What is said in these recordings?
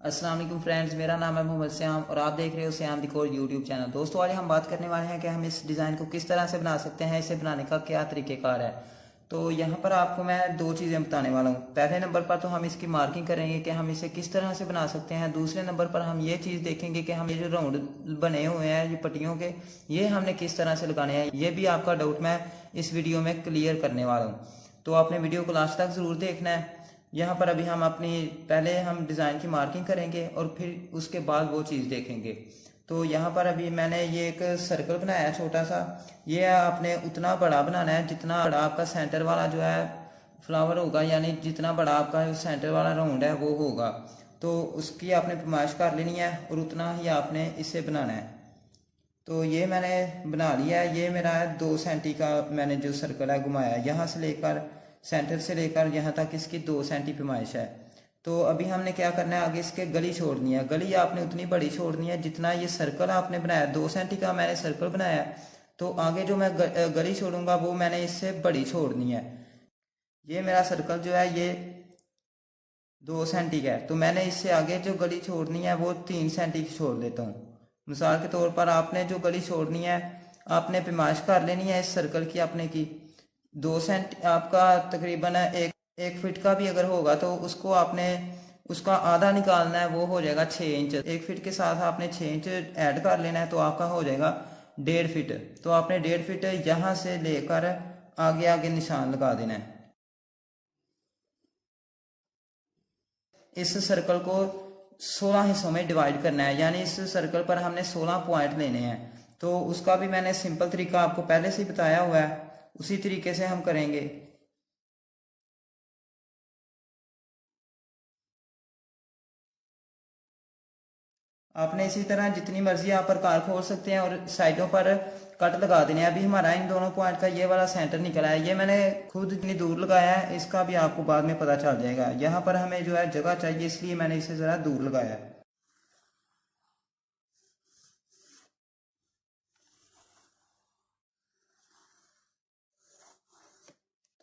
अस्सलाम वालेकुम फ्रेंड्स, मेरा नाम है मोहम्मद श्याम और आप देख रहे हो श्याम दिकोर यूट्यूब चैनल। दोस्तों, आज हम बात करने वाले हैं कि हम इस डिज़ाइन को किस तरह से बना सकते हैं, इसे बनाने का क्या तरीक़ेकार है। तो यहाँ पर आपको मैं दो चीज़ें बताने वाला हूँ। पहले नंबर पर तो हम इसकी मार्किंग करेंगे कि हम इसे किस तरह से बना सकते हैं। दूसरे नंबर पर हम ये चीज़ देखेंगे कि हम ये जो राउंड बने हुए हैं ये पट्टियों के, ये हमने किस तरह से लगाने हैं। ये भी आपका डाउट मैं इस वीडियो में क्लियर करने वाला हूँ, तो आपने वीडियो को लास्ट तक ज़रूर देखना है। यहाँ पर अभी हम अपनी पहले हम डिज़ाइन की मार्किंग करेंगे और फिर उसके बाद वो चीज़ देखेंगे। तो यहाँ पर अभी मैंने ये एक सर्कल बनाया है छोटा सा। ये आपने उतना बड़ा बनाना है जितना बड़ा आपका सेंटर वाला जो है फ्लावर होगा, यानी जितना बड़ा आपका सेंटर वाला राउंड है वो होगा। तो उसकी आपने पैमाइश कर लेनी है और उतना ही आपने इसे बनाना है। तो ये मैंने बना लिया है। ये मेरा 2 सेंटी का मैंने जो सर्कल है घुमाया, यहाँ से लेकर सेंटर से लेकर यहाँ तक इसकी 2 सेंटी पैमाइश है। तो अभी हमने क्या करना है, आगे इसके गली छोड़नी है। गली आपने उतनी बड़ी छोड़नी है जितना ये सर्कल आपने बनाया। 2 सेंटी का मैंने सर्कल बनाया है, तो आगे जो मैं गली छोड़ूंगा वो मैंने इससे बड़ी छोड़नी है। ये मेरा सर्कल जो है ये 2 सेंटी का है, तो मैंने इससे आगे जो गली छोड़नी है वो 3 सेंटी की छोड़ देता हूँ। मिसाल के तौर पर आपने जो गली छोड़नी है आपने पैमाइश कर लेनी है इस सर्कल की अपने की। 2 सेंट आपका तकरीबन एक फीट का भी अगर होगा तो उसको आपने उसका आधा निकालना है, वो हो जाएगा 6 इंच। 1 फीट के साथ आपने 6 इंच ऐड कर लेना है, तो आपका हो जाएगा 1.5 फीट। तो आपने 1.5 फीट यहाँ से लेकर आगे आगे निशान लगा देना है। इस सर्कल को 16 हिस्सों में डिवाइड करना है, यानी इस सर्कल पर हमने 16 पॉइंट लेने हैं। तो उसका भी मैंने सिंपल तरीका आपको पहले से ही बताया हुआ है, उसी तरीके से हम करेंगे। आपने इसी तरह जितनी मर्जी आप प्रकार खोल सकते हैं और साइडों पर कट लगा देने हैं। अभी हमारा इन दोनों पॉइंट का ये वाला सेंटर निकला है, ये मैंने खुद इतनी दूर लगाया है, इसका भी आपको बाद में पता चल जाएगा। यहाँ पर हमें जो है जगह चाहिए, इसलिए मैंने इसे ज़रा दूर लगाया है।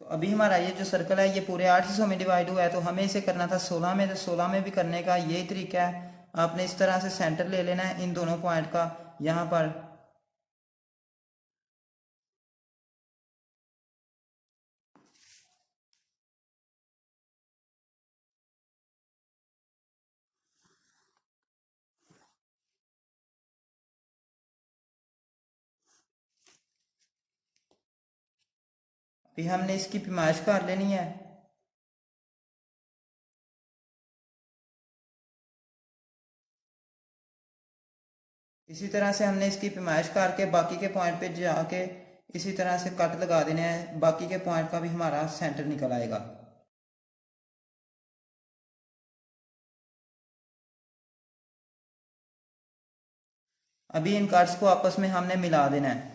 तो अभी हमारा ये जो सर्कल है ये पूरे 8 हिस्सों में डिवाइड हुआ है, तो हमें इसे करना था 16 में। तो 16 में भी करने का यही तरीका है। आपने इस तरह से सेंटर ले लेना है इन दोनों पॉइंट का यहाँ पर। अभी हमने इसकी पैमाइश कर लेनी है। इसी तरह से हमने इसकी पैमाइश करके बाकी के पॉइंट पे जाके इसी तरह से कट लगा देने हैं। बाकी के पॉइंट का भी हमारा सेंटर निकल आएगा। अभी इन कट्स को आपस में हमने मिला देना है।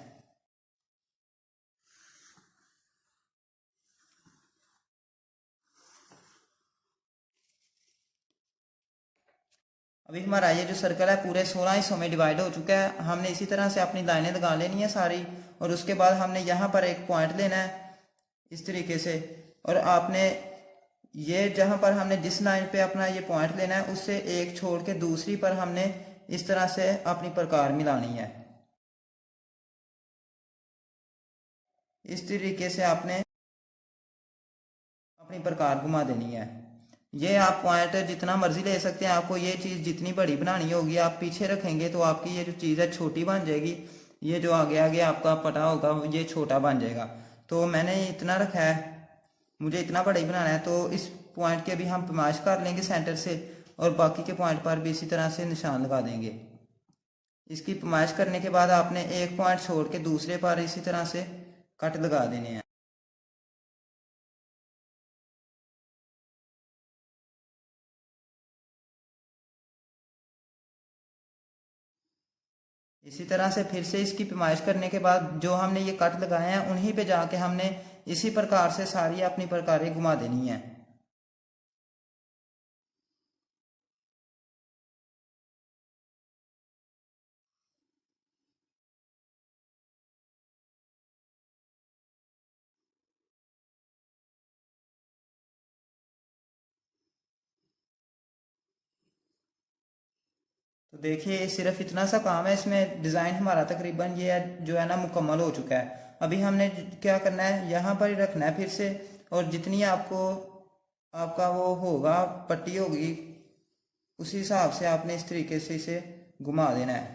अभी हमारा ये जो सर्कल है पूरे 16 हिस्सों में डिवाइड हो चुका है। हमने इसी तरह से अपनी लाइनें लगा लेनी है सारी, और उसके बाद हमने यहाँ पर एक पॉइंट लेना है इस तरीके से। और आपने ये जहाँ पर हमने जिस लाइन पे अपना ये पॉइंट लेना है उससे एक छोड़ के दूसरी पर हमने इस तरह से अपनी प्रकार मिलानी है। इस तरीके से आपने अपनी प्रकार घुमा देनी है। ये आप पॉइंट जितना मर्जी ले सकते हैं। आपको ये चीज़ जितनी बड़ी बनानी होगी आप पीछे रखेंगे तो आपकी ये जो चीज़ है छोटी बन जाएगी। ये जो आगे आगे आपका पटा होगा ये छोटा बन जाएगा। तो मैंने इतना रखा है, मुझे इतना बड़ा ही बनाना है। तो इस पॉइंट के भी हम पैमाइश कर लेंगे सेंटर से, और बाकी के पॉइंट पर भी इसी तरह से निशान लगा देंगे। इसकी पैमाइश करने के बाद आपने एक पॉइंट छोड़ के दूसरे पर इसी तरह से कट लगा देने हैं। इसी तरह से फिर से इसकी पैमाइश करने के बाद जो हमने ये कट लगाए हैं उन्हीं पे जाके हमने इसी प्रकार से सारी अपनी प्रकारें घुमा देनी है। तो देखिए सिर्फ इतना सा काम है, इसमें डिज़ाइन हमारा तकरीबन ये जो है ना मुकम्मल हो चुका है। अभी हमने क्या करना है, यहाँ पर ही रखना है फिर से, और जितनी आपको आपका वो होगा पट्टी होगी उसी हिसाब से आपने इस तरीके से इसे घुमा देना है।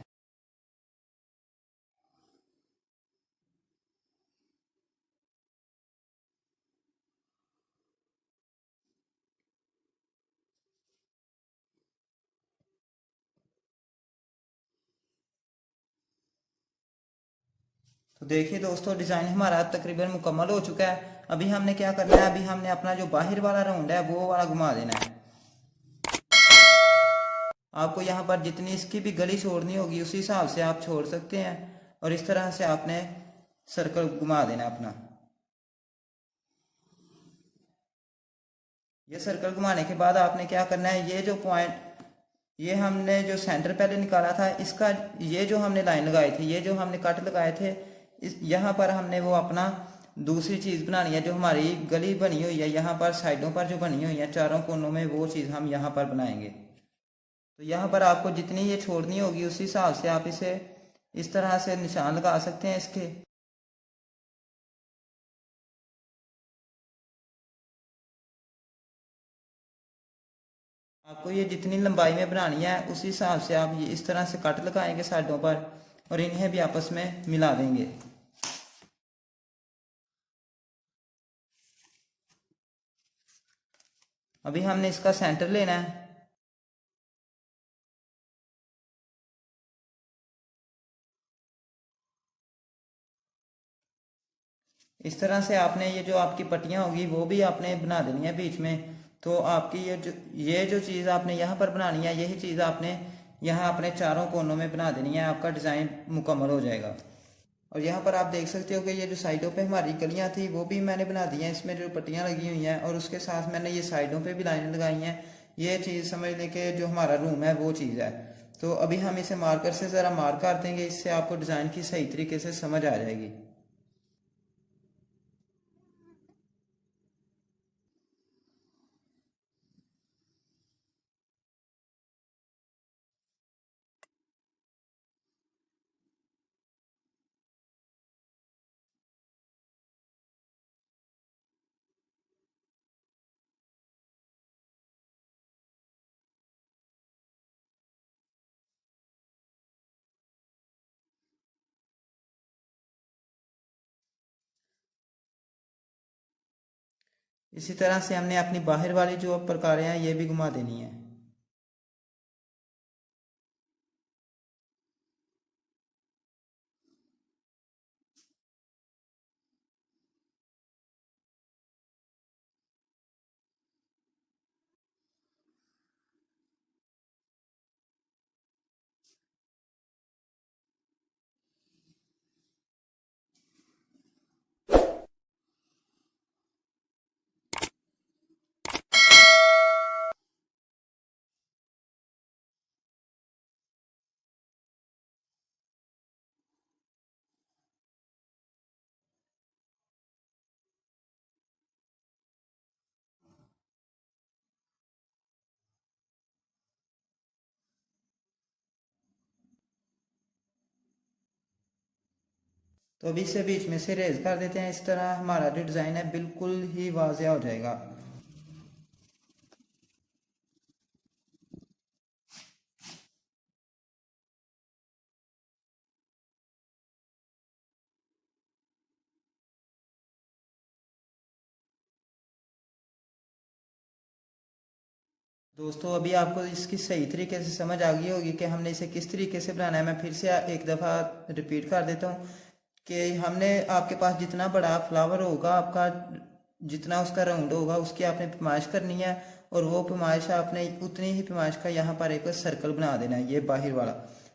तो देखिए दोस्तों डिज़ाइन हमारा तकरीबन मुकम्मल हो चुका है। अभी हमने क्या करना है, अभी हमने अपना जो बाहर वाला राउंड है वो वाला घुमा देना है। आपको यहाँ पर जितनी इसकी भी गली छोड़नी होगी उसी हिसाब से आप छोड़ सकते हैं, और इस तरह से आपने सर्कल घुमा देना अपना। ये सर्कल घुमाने के बाद आपने क्या करना है, ये जो पॉइंट ये हमने जो सेंटर पहले निकाला था इसका, ये जो हमने लाइन लगाई थी, ये जो हमने कट लगाए थे, इस यहाँ पर हमने वो अपना दूसरी चीज़ बनानी है। जो हमारी गली बनी हुई है यहाँ पर साइडों पर जो बनी हुई है चारों कोनों में, वो चीज़ हम यहाँ पर बनाएंगे। तो यहाँ पर आपको जितनी ये छोड़नी होगी उसी हिसाब से आप इसे इस तरह से निशान लगा सकते हैं इसके। आपको ये जितनी लंबाई में बनानी है उसी हिसाब से आप ये इस तरह से कट लगाएंगे साइडों पर, और इन्हें भी आपस में मिला देंगे। अभी हमने इसका सेंटर लेना है। इस तरह से आपने ये जो आपकी पट्टियाँ होगी वो भी आपने बना देनी है बीच में। तो आपकी ये जो चीज़ आपने यहाँ पर बनानी है, यही चीज़ आपने यहाँ अपने चारों कोनों में बना देनी है, आपका डिज़ाइन मुकम्मल हो जाएगा। और यहाँ पर आप देख सकते हो कि ये जो साइडों पे हमारी गलियाँ थी वो भी मैंने बना दी हैं, इसमें जो पट्टियाँ लगी हुई हैं, और उसके साथ मैंने ये साइडों पे भी लाइनें लगाई हैं। ये चीज़ समझ लें कि जो हमारा रूम है वो चीज़ है। तो अभी हम इसे मार्कर से ज़रा मार्क कर देंगे, इससे आपको डिज़ाइन की सही तरीके से समझ आ जाएगी। इसी तरह से हमने अपनी बाहर वाली जो प्रकारें हैं ये भी घुमा देनी है। तो अभी इसे बीच में से रेज कर देते हैं, इस तरह हमारा जो डिज़ाइन है बिल्कुल ही वाज़ेह हो जाएगा। दोस्तों अभी आपको इसकी सही तरीके से समझ आ गई होगी कि हमने इसे किस तरीके से बनाना है। मैं फिर से एक दफ़ा रिपीट कर देता हूँ कि हमने आपके पास जितना बड़ा फ्लावर होगा, आपका जितना उसका राउंड होगा उसकी आपने पैमाइश करनी है, और वो पैमाइश आपने उतनी ही पैमाइश का यहाँ पर एक सर्कल बना देना है। ये बाहर वाला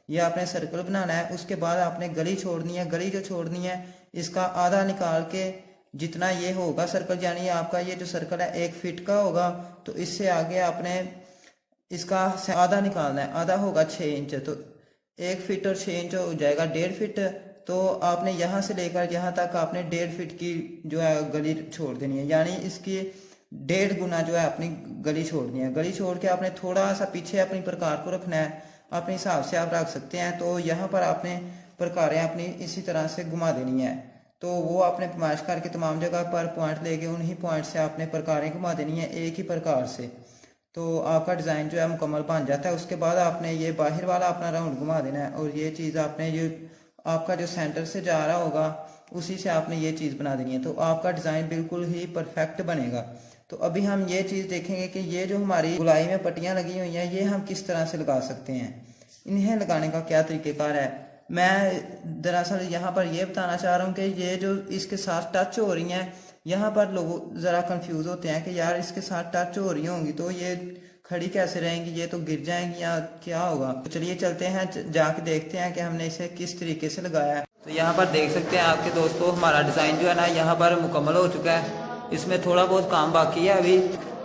ये आपने सर्कल बनाना है। उसके बाद आपने गली छोड़नी है। गली जो छोड़नी है इसका आधा निकाल के जितना ये होगा सर्कल, यानी आपका ये जो सर्कल है 1 फीट का होगा, तो इससे आगे आपने इसका आधा निकालना है। आधा होगा 6 इंच, तो 1 फीट और 6 इंच हो जाएगा 1.5 फीट। तो आपने यहाँ से लेकर यहाँ तक आपने 1.5 फीट की जो है गली छोड़ देनी है, यानी इसकी 1.5 गुना जो है अपनी गली छोड़नी है। गली छोड़ के आपने थोड़ा सा पीछे अपनी प्रकार को रखना है। अपने हिसाब से आप रख सकते हैं। तो यहाँ पर आपने प्रकारें अपनी इसी तरह से घुमा देनी है। तो वो आपने पैमाइश करके तमाम जगह पर पॉइंट लेके उन्हीं पॉइंट से आपने प्रकारें घुमा देनी है एक ही प्रकार से। तो आपका डिज़ाइन जो है मुकम्मल बन जाता है। उसके बाद आपने ये बाहर वाला अपना राउंड घुमा देना है और ये चीज़ आपने ये आपका जो सेंटर से जा रहा होगा उसी से आपने ये चीज़ बना देनी है। तो आपका डिज़ाइन बिल्कुल ही परफेक्ट बनेगा। तो अभी हम ये चीज़ देखेंगे कि ये जो हमारी गुलाई में पट्टियाँ लगी हुई हैं ये हम किस तरह से लगा सकते हैं, इन्हें लगाने का क्या तरीक़ेकार है। मैं दरअसल यहाँ पर ये बताना चाह रहा हूँ कि ये जो इसके साथ टच हो रही हैं, यहाँ पर लोग ज़रा कंफ्यूज होते हैं कि यार इसके साथ टच हो रही होंगी तो ये खड़ी कैसे रहेंगी, ये तो गिर जाएंगी या क्या होगा। तो चलिए चलते हैं जाके देखते हैं कि हमने इसे किस तरीके से लगाया है। तो यहाँ पर देख सकते हैं आपके दोस्तों हमारा डिज़ाइन जो है ना यहाँ पर मुकम्मल हो चुका है। इसमें थोड़ा बहुत काम बाकी है अभी।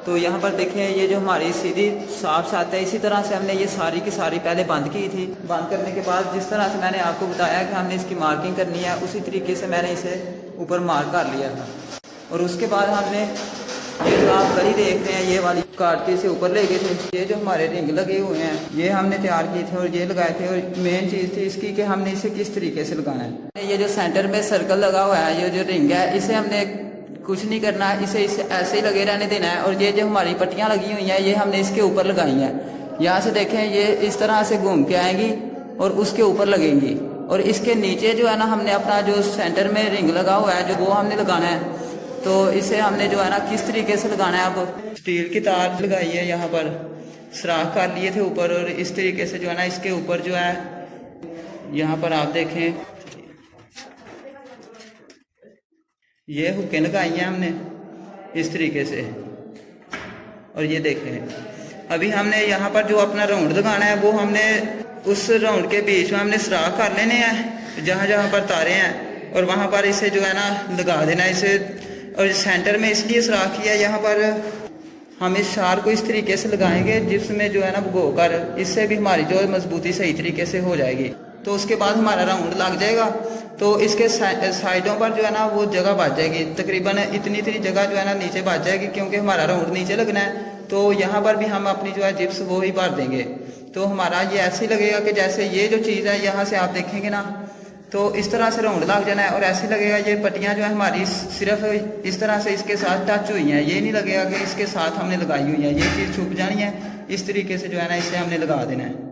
तो यहाँ पर देखें ये जो हमारी सीधी साफ साथ है, इसी तरह से हमने ये सारी की सारी पहले बंद की थी। बंद करने के बाद जिस तरह से मैंने आपको बताया कि हमने इसकी मार्किंग करनी है उसी तरीके से मैंने इसे ऊपर मार्क कर लिया था। और उसके बाद हमने ये जो आप कड़ी देख रहे हैं ये वाली काट के इसे ऊपर ले गए थे। ये जो हमारे रिंग लगे हुए हैं ये हमने तैयार किए थे और ये लगाए थे। और मेन चीज़ थी इसकी कि हमने इसे किस तरीके से लगाना है। ये जो सेंटर में सर्कल लगा हुआ है, ये जो रिंग है, इसे हमने कुछ नहीं करना है, इसे ऐसे ही लगे रहने देना है। और ये जो हमारी पट्टियाँ लगी हुई हैं ये हमने इसके ऊपर लगाई हैं। यहाँ से देखें ये इस तरह से घूम के आएंगी और उसके ऊपर लगेंगी। और इसके नीचे जो है ना हमने अपना जो सेंटर में रिंग लगा हुआ है जो वो हमने लगाना है। तो इसे हमने जो है ना किस तरीके से लगाना है, अब स्टील की तार लगाई है, यहाँ पर सुराख कर लिए थे ऊपर। और इस तरीके से जो है ना इसके ऊपर जो है यहाँ पर आप देखें ये हुकें लगाई हैं हमने इस तरीके से। और ये देख रहे हैं अभी हमने यहाँ पर जो अपना राउंड लगाना है वो हमने उस राउंड के बीच में हमने सुराख कर लेने हैं जहाँ जहाँ पर तारे हैं और वहाँ पर इसे जो है ना लगा देना है इसे। और सेंटर में इसलिए सुराख किया, यहाँ पर हम इस शार को इस तरीके से लगाएंगे जिसमें जो है ना भुगो कर, इससे भी हमारी जो मजबूती सही तरीके से हो जाएगी। तो उसके बाद हमारा राउंड लग जाएगा। तो इसके साइडों पर जो है ना वो जगह बच जाएगी, तकरीबन इतनी जगह जो है ना नीचे बच जाएगी क्योंकि हमारा राउंड नीचे लगना है। तो यहाँ पर भी हम अपनी जो है जिप्स वो ही भर देंगे। तो हमारा ये ऐसे ही लगेगा कि जैसे ये जो चीज़ है यहाँ से आप देखेंगे ना तो इस तरह से राउंड लग जाना है। और ऐसे लगेगा ये पट्टियाँ जो है हमारी सिर्फ इस तरह से इसके साथ टच हुई हैं, ये नहीं लगेगा कि इसके साथ हमने लगाई हुई है, ये चीज़ छुप जानी है। इस तरीके से जो है ना इसे हमने लगा देना है।